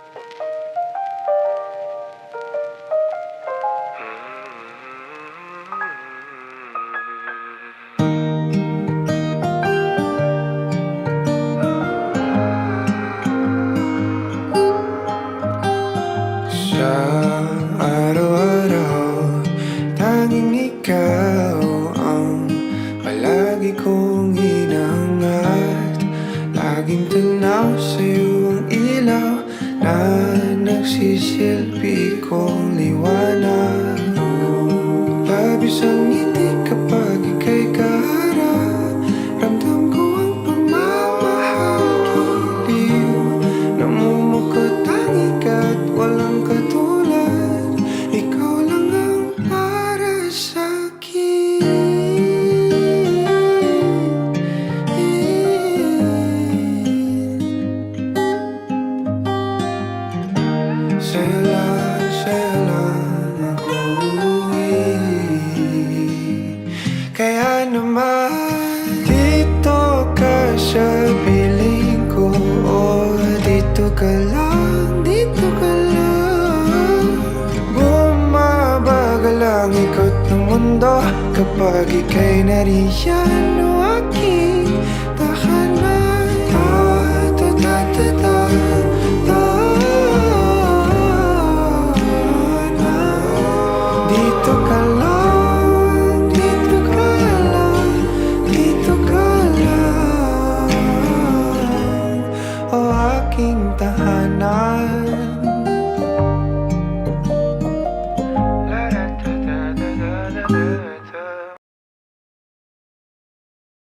Sa araw-araw, tanging ikaw ang palagi kong hinahangad. Laging tanaw sa'yo ang ilaw na nagsisilbi kong liwanag. Labis ang ngiti kapag ika'y kaharap. Ramdam ko ang pagmamahal, giliw. Namumukot tanging ka't walang katulad. Ikaw lang ang para sa'kin. Sa'yo lang ako kaya naman dito ka sa piling ko. O dito ka lang, dito ka lang. Bumabagal ang ikot ng mundo kapag ika'y nariyan o aking